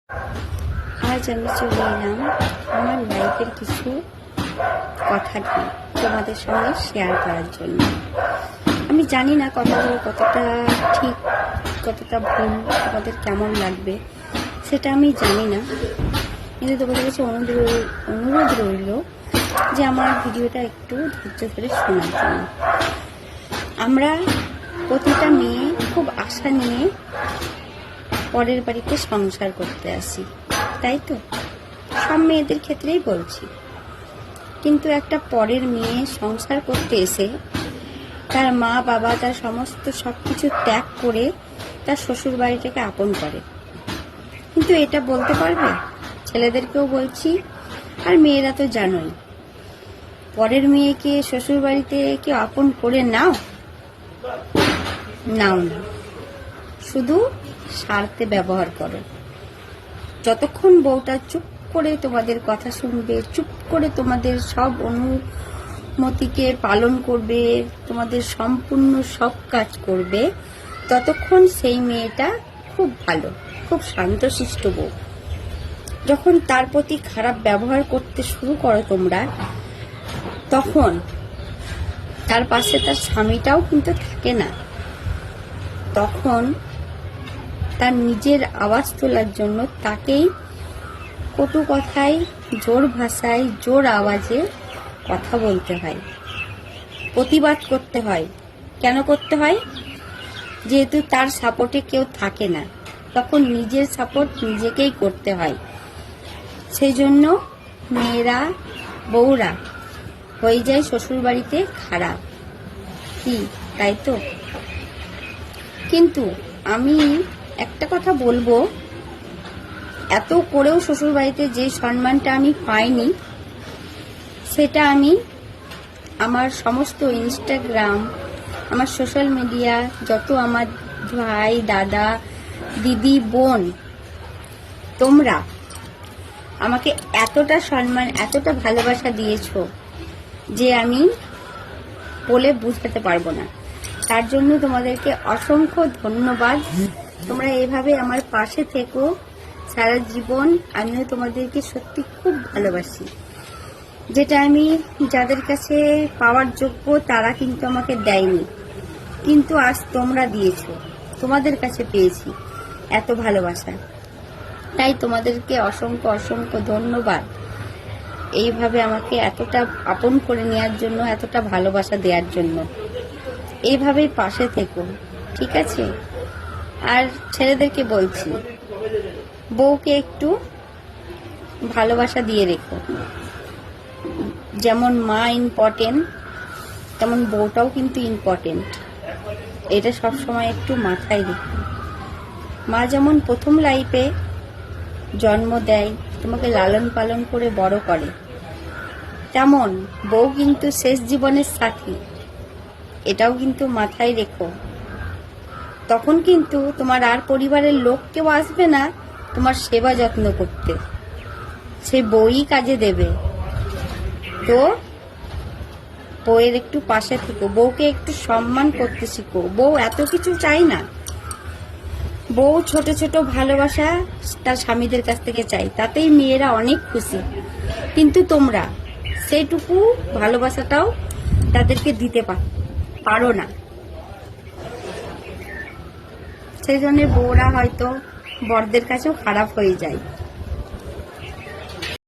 আজ আমি চলে এলাম আমার লাইফের কিছু কথা নিয়ে তোমাদের সঙ্গে শেয়ার করার জন্য। আমি জানি না কথাগুলো কতটা ঠিক কতটা ভুল, তোমাদের কেমন লাগবে সেটা আমি জানি না, কিন্তু তোমাদের কাছে অনুরোধ রইল যে আমার ভিডিওটা একটু ধৈর্য ধরে শোনার জন্য। আমরা প্রতিটা মেয়ে খুব আশা নিয়ে পরের বাড়িতে সংসার করতে আসি, তাই তো? সব মেয়েদের ক্ষেত্রেই বলছি। কিন্তু একটা পরের মেয়ে সংসার করতে এসে তার মা বাবা তার সমস্ত সবকিছু ত্যাগ করে তার শ্বশুর বাড়িটাকে আপন করে। কিন্তু এটা বলতে পারবে? ছেলেদেরকেও বলছি, আর মেয়েরা তো জানোই, পরের মেয়েকে শ্বশুর বাড়িতে কি আপন করে নাও না, শুধু স্বার্থে ব্যবহার করো। যতক্ষণ বউটা চুপ করে তোমাদের কথা শুনবে, চুপ করে তোমাদের সব অনুমতিকে পালন করবে, তোমাদের সম্পূর্ণ সব কাজ করবে, ততক্ষণ সেই মেয়েটা খুব ভালো, খুব শান্তশিষ্ট বউ। যখন তার প্রতি খারাপ ব্যবহার করতে শুরু করো তোমরা, তখন তার পাশে তার স্বামীটাও কিন্তু থাকে না। তখন তার নিজের আওয়াজ তোলার জন্য তাকেই কটু কথায়, জোর ভাষায়, জোর আওয়াজে কথা বলতে হয়, প্রতিবাদ করতে হয়। কেন করতে হয়? যেহেতু তার সাপোর্টে কেউ থাকে না, তখন নিজের সাপোর্ট নিজেকেই করতে হয়। সেই জন্য মেয়েরা, বউরা হয়ে যায় শ্বশুর বাড়িতে খারাপ, কি তাই তো? কিন্তু আমি একটা কথা বলবো, এত করেও শ্বশুর বাড়িতে যে সম্মানটা আমি পাইনি, সেটা আমি আমার সমস্ত ইনস্টাগ্রাম, আমার সোশ্যাল মিডিয়া, যত আমার ভাই, দাদা, দিদি, বোন, তোমরা আমাকে এতটা সম্মান, এতটা ভালোবাসা দিয়েছো যে আমি বলে বুঝাতে পারবো না। তার জন্য তোমাদেরকে অসংখ্য ধন্যবাদ। তোমরা এভাবে আমার পাশে থেকো সারা জীবন। আমিও তোমাদেরকে সত্যি খুব ভালোবাসি। যেটা আমি যাদের কাছে পাওয়ার যোগ্য তারা কিন্তু আমাকে দেয়নি, কিন্তু আজ তোমরা দিয়েছো, তোমাদের কাছে পেয়েছি এত ভালোবাসা। তাই তোমাদেরকে অসংখ্য অসংখ্য ধন্যবাদ, এইভাবে আমাকে এতটা আপন করে নেওয়ার জন্য, এতটা ভালোবাসা দেওয়ার জন্য। এইভাবেই পাশে থেকো, ঠিক আছে? আর ছেলেদেরকে বলছি, বউকে একটু ভালোবাসা দিয়ে রেখো। যেমন মা ইম্পর্টেন্ট, তেমন বউটাও কিন্তু ইম্পর্টেন্ট। এটা সবসময় একটু মাথায় রেখো। মা যেমন প্রথম লাইফে জন্ম দেয়, তোমাকে লালন পালন করে বড় করে, তেমন বউ কিন্তু শেষ জীবনের সাথী। এটাও কিন্তু মাথায় রেখো। তখন কিন্তু তোমার আর পরিবারের লোক কেউ আসবে না তোমার সেবা যত্ন করতে, সে বউই কাজে দেবে। তো বউয়ের একটু পাশে থেকো, বউকে একটু সম্মান করতে শিখো। বউ এত কিছু চাই না, বউ ছোট ছোট ভালোবাসা তার স্বামীদের কাছ থেকে চাই, তাতেই মেয়েরা অনেক খুশি। কিন্তু তোমরা সেইটুকু ভালোবাসাটাও তাদেরকে দিতে পারো না। সেই জন্য বউরা হয়তো বরদের কাছেও খারাপ হয়ে যায়।